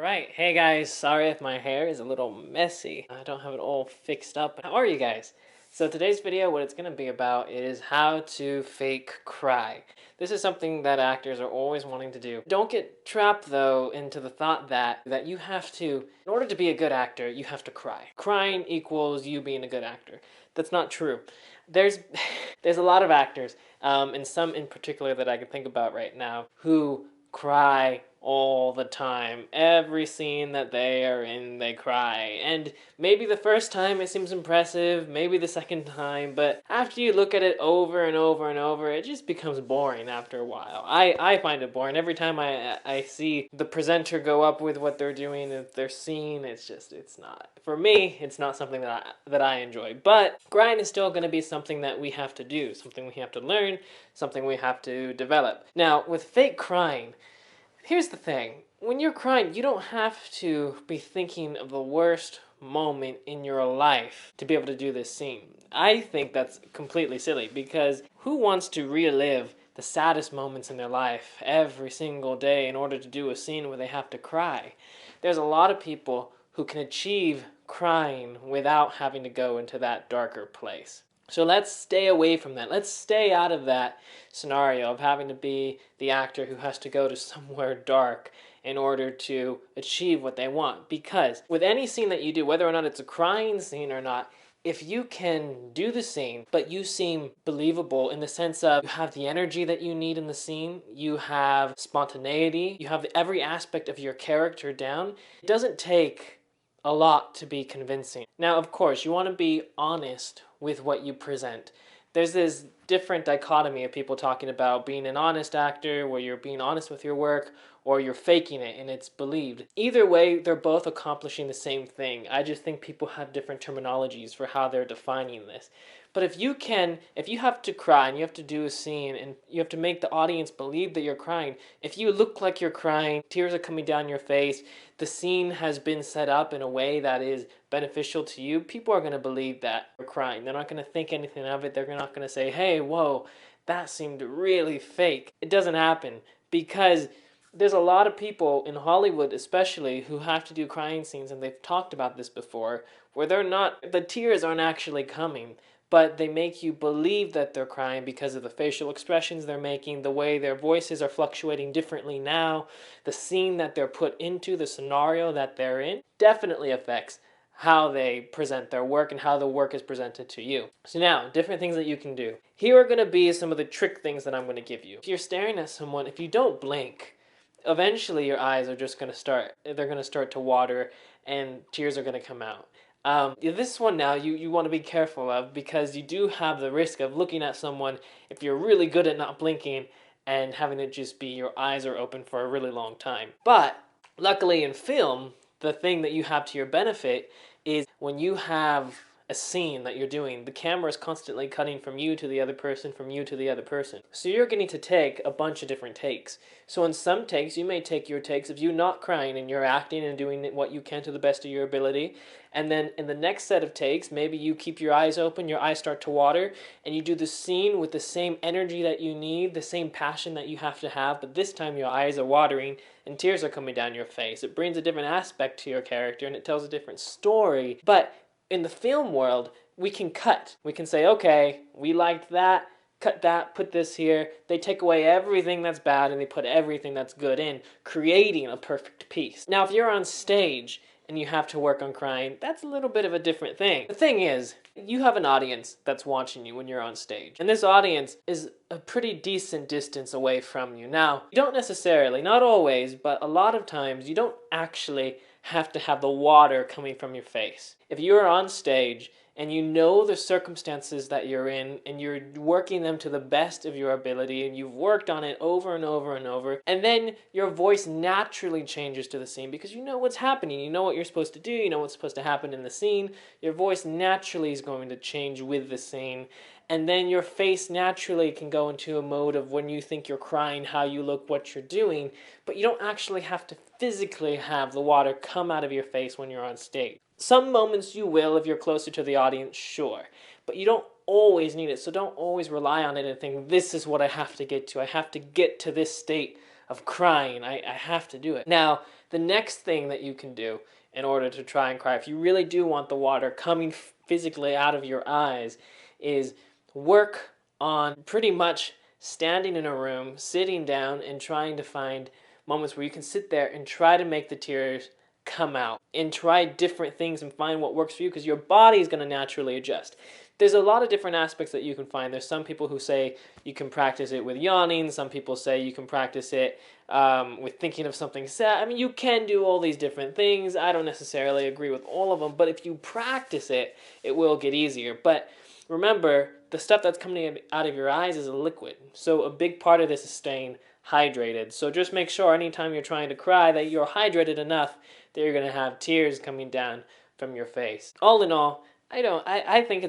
Alright, hey guys, sorry if my hair is a little messy. I don't have it all fixed up. How are you guys? So today's video, what it's going to be about is how to fake cry. This is something that actors are always wanting to do. Don't get trapped though into the thought that you have to, in order to be a good actor, you have to cry. Crying equals you being a good actor. That's not true. There's a lot of actors, and some in particular that I can think about right now, who cry all the time. Every scene that they are in, they cry. And maybe the first time it seems impressive, maybe the second time, but after you look at it over and over and over, it just becomes boring after a while. I find it boring. Every time I see the presenter go up with what they're doing, their scene, it's not. For me, it's not something that I enjoy. But crying is still going to be something that we have to do, something we have to learn, something we have to develop. Now, with fake crying, here's the thing. When you're crying, you don't have to be thinking of the worst moment in your life to be able to do this scene. I think that's completely silly because who wants to relive the saddest moments in their life every single day in order to do a scene where they have to cry? There's a lot of people who can achieve crying without having to go into that darker place. So let's stay away from that. Let's stay out of that scenario of having to be the actor who has to go to somewhere dark in order to achieve what they want. Because with any scene that you do, whether or not it's a crying scene or not, if you can do the scene, but you seem believable in the sense of you have the energy that you need in the scene, you have spontaneity, you have every aspect of your character down, it doesn't take a lot to be convincing. Now, of course, you want to be honest with what you present. There's this different dichotomy of people talking about being an honest actor, where you're being honest with your work, or you're faking it and it's believed. Either way, they're both accomplishing the same thing. I just think people have different terminologies for how they're defining this. But if you have to cry and you have to do a scene and you have to make the audience believe that you're crying, if you look like you're crying, tears are coming down your face, the scene has been set up in a way that is beneficial to you, people are going to believe that you're crying. They're not going to think anything of it. They're not going to say, hey, whoa, that seemed really fake. It doesn't happen because there's a lot of people in Hollywood especially who have to do crying scenes, and they've talked about this before, where the tears aren't actually coming, but they make you believe that they're crying because of the facial expressions they're making, the way their voices are fluctuating differently now, the scene that they're put into, the scenario that they're in, definitely affects how they present their work and how the work is presented to you. So now, different things that you can do. Here are going to be some of the trick things that I'm going to give you. If you're staring at someone, if you don't blink, eventually your eyes are just going to start to water and tears are going to come out. This one now you want to be careful of because you do have the risk of looking at someone if you're really good at not blinking and having it just be your eyes are open for a really long time. But luckily in film, the thing that you have to your benefit is when you have a scene that you're doing, the camera is constantly cutting from you to the other person, from you to the other person. So you're getting to take a bunch of different takes. So in some takes, you may take your takes of you not crying and you're acting and doing what you can to the best of your ability. And then in the next set of takes, maybe you keep your eyes open, your eyes start to water, and you do the scene with the same energy that you need, the same passion that you have to have, but this time your eyes are watering and tears are coming down your face. It brings a different aspect to your character and it tells a different story. But in the film world, we can cut. We can say, okay, we liked that, cut that, put this here. They take away everything that's bad and they put everything that's good in, creating a perfect piece. Now, if you're on stage and you have to work on crying, that's a little bit of a different thing. The thing is, you have an audience that's watching you when you're on stage. And this audience is a pretty decent distance away from you. Now, you don't necessarily, not always, but a lot of times, you don't actually have to have the water coming from your face. If you're on stage and you know the circumstances that you're in and you're working them to the best of your ability and you've worked on it over and over and over, and then your voice naturally changes to the scene because you know what's happening, you know what you're supposed to do, you know what's supposed to happen in the scene, your voice naturally is going to change with the scene, and then your face naturally can go into a mode of when you think you're crying, how you look, what you're doing, but you don't actually have to physically have the water come out of your face when you're on stage. Some moments you will if you're closer to the audience, sure, but you don't always need it, so don't always rely on it and think, this is what I have to get to. I have to get to this state of crying. I have to do it. Now, the next thing that you can do in order to try and cry, if you really do want the water coming physically out of your eyes, is work on pretty much standing in a room, sitting down, and trying to find moments where you can sit there and try to make the tears come out and try different things and find what works for you, because your body is going to naturally adjust. There's a lot of different aspects that you can find. There's some people who say you can practice it with yawning. Some people say you can practice it with thinking of something sad. I mean, you can do all these different things. I don't necessarily agree with all of them, but if you practice it, it will get easier. But remember, the stuff that's coming out of your eyes is a liquid. So a big part of this is staying hydrated. So just make sure anytime you're trying to cry that you're hydrated enough that you're going to have tears coming down from your face. All in all, I think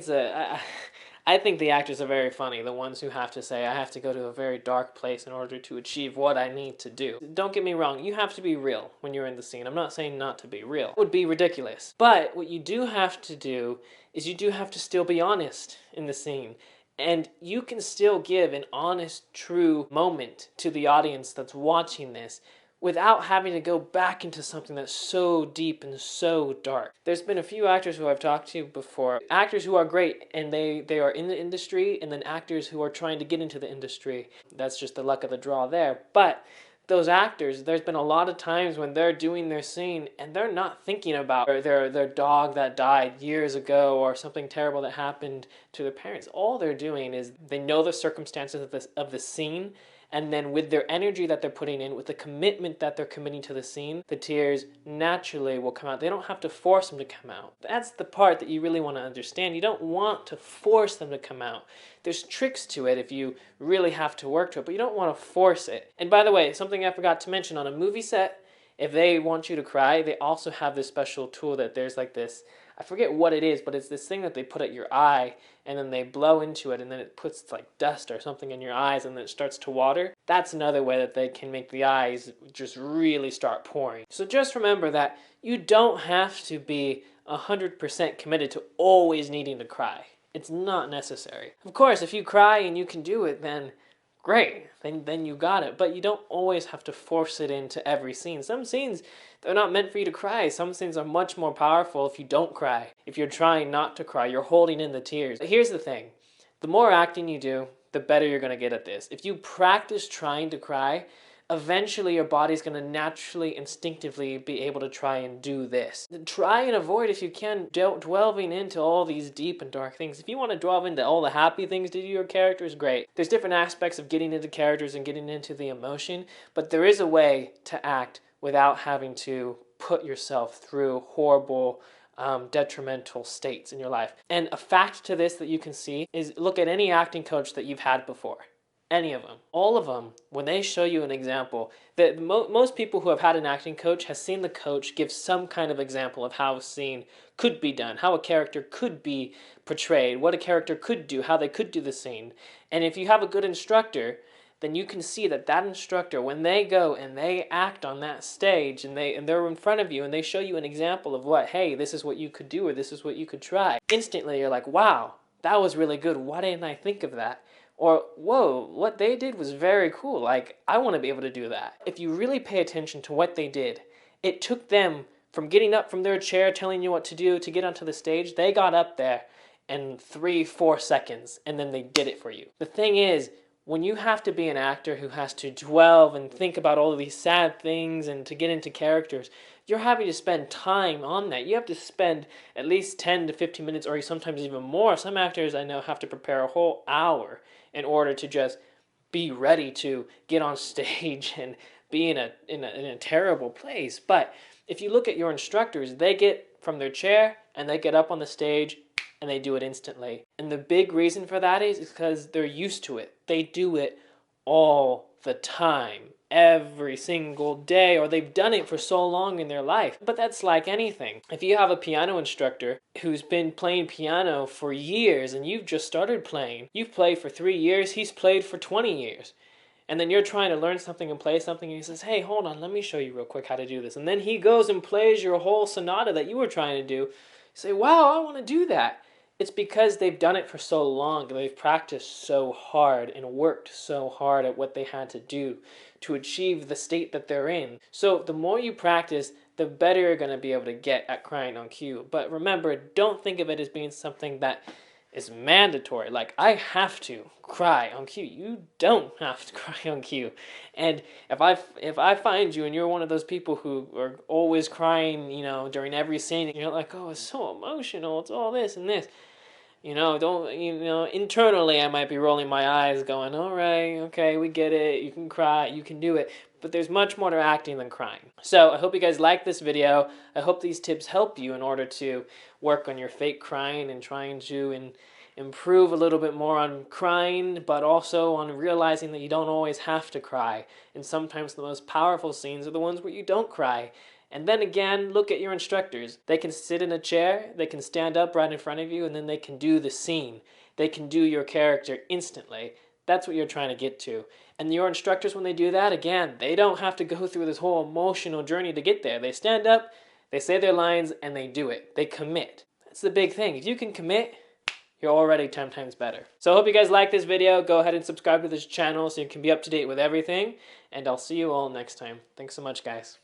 I think the actors are very funny, the ones who have to say, I have to go to a very dark place in order to achieve what I need to do. Don't get me wrong, you have to be real when you're in the scene. I'm not saying not to be real. It would be ridiculous. But what you do have to do is you do have to still be honest in the scene. And you can still give an honest, true moment to the audience that's watching this without having to go back into something that's so deep and so dark. There's been a few actors who I've talked to before, actors who are great and they are in the industry, and then actors who are trying to get into the industry. That's just the luck of the draw there. But those actors, there's been a lot of times when they're doing their scene and they're not thinking about their dog that died years ago or something terrible that happened to their parents. All they're doing is they know the circumstances of the scene, and then with their energy that they're putting in, with the commitment that they're committing to the scene, the tears naturally will come out. They don't have to force them to come out. That's the part that you really want to understand. You don't want to force them to come out. There's tricks to it if you really have to work to it, but you don't want to force it. And by the way, something I forgot to mention, on a movie set, if they want you to cry, they also have this special tool that there's like this, I forget what it is, but it's this thing that they put at your eye, and then they blow into it, and then it puts like dust or something in your eyes, and then it starts to water. That's another way that they can make the eyes just really start pouring. So just remember that you don't have to be 100% committed to always needing to cry. It's not necessary. Of course, if you cry and you can do it, then great, then you got it. But you don't always have to force it into every scene. Some scenes, they're not meant for you to cry. Some scenes are much more powerful if you don't cry. If you're trying not to cry, you're holding in the tears. But here's the thing. The more acting you do, the better you're going to get at this. If you practice trying to cry, eventually your body's going to naturally, instinctively be able to try and do this. Try and avoid, if you can, delving into all these deep and dark things. If you want to delve into all the happy things to do your characters, great. There's different aspects of getting into characters and getting into the emotion, but there is a way to act without having to put yourself through horrible, detrimental states in your life. And a fact to this that you can see is look at any acting coach that you've had before. Any of them. All of them, when they show you an example, that most people who have had an acting coach has seen the coach give some kind of example of how a scene could be done, how a character could be portrayed, what a character could do, how they could do the scene. And if you have a good instructor, then you can see that that instructor, when they go and they act on that stage and they're in front of you and they show you an example of what, hey, this is what you could do or this is what you could try, instantly you're like, wow, that was really good. Why didn't I think of that? Or, whoa, what they did was very cool. Like, I want to be able to do that. If you really pay attention to what they did, it took them from getting up from their chair telling you what to do to get onto the stage. They got up there in 3-4 seconds, and then they did it for you. The thing is, when you have to be an actor who has to dwell and think about all of these sad things and to get into characters, you're having to spend time on that. You have to spend at least 10 to 15 minutes or sometimes even more. Some actors I know have to prepare a whole hour in order to just be ready to get on stage and be in a terrible place. But if you look at your instructors, they get from their chair and they get up on the stage and they do it instantly. And the big reason for that is because they're used to it. They do it all the time, every single day, or they've done it for so long in their life. But that's like anything. If you have a piano instructor who's been playing piano for years and you've just started playing, you've played for 3 years, he's played for 20 years. And then you're trying to learn something and play something, and he says, hey, hold on, let me show you real quick how to do this. And then he goes and plays your whole sonata that you were trying to do. You say, wow, I want to do that. It's because they've done it for so long and they've practiced so hard and worked so hard at what they had to do to achieve the state that they're in. So the more you practice, the better you're going to be able to get at crying on cue. But remember, don't think of it as being something that is mandatory. Like, I have to cry on cue. You don't have to cry on cue. And if I find you and you're one of those people who are always crying, during every scene, and you're like, oh, it's so emotional, it's all this and this. Internally I might be rolling my eyes going, all right, okay, we get it. You can cry, you can do it. But there's much more to acting than crying. So I hope you guys like this video. I hope these tips help you in order to work on your fake crying and trying to improve a little bit more on crying, but also on realizing that you don't always have to cry. And sometimes the most powerful scenes are the ones where you don't cry. And then again, look at your instructors. They can sit in a chair, they can stand up right in front of you, and then they can do the scene. They can do your character instantly. That's what you're trying to get to. And your instructors, when they do that, again, they don't have to go through this whole emotional journey to get there. They stand up, they say their lines, and they do it. They commit. That's the big thing. If you can commit, you're already 10 times better. So I hope you guys like this video. Go ahead and subscribe to this channel so you can be up to date with everything. And I'll see you all next time. Thanks so much, guys.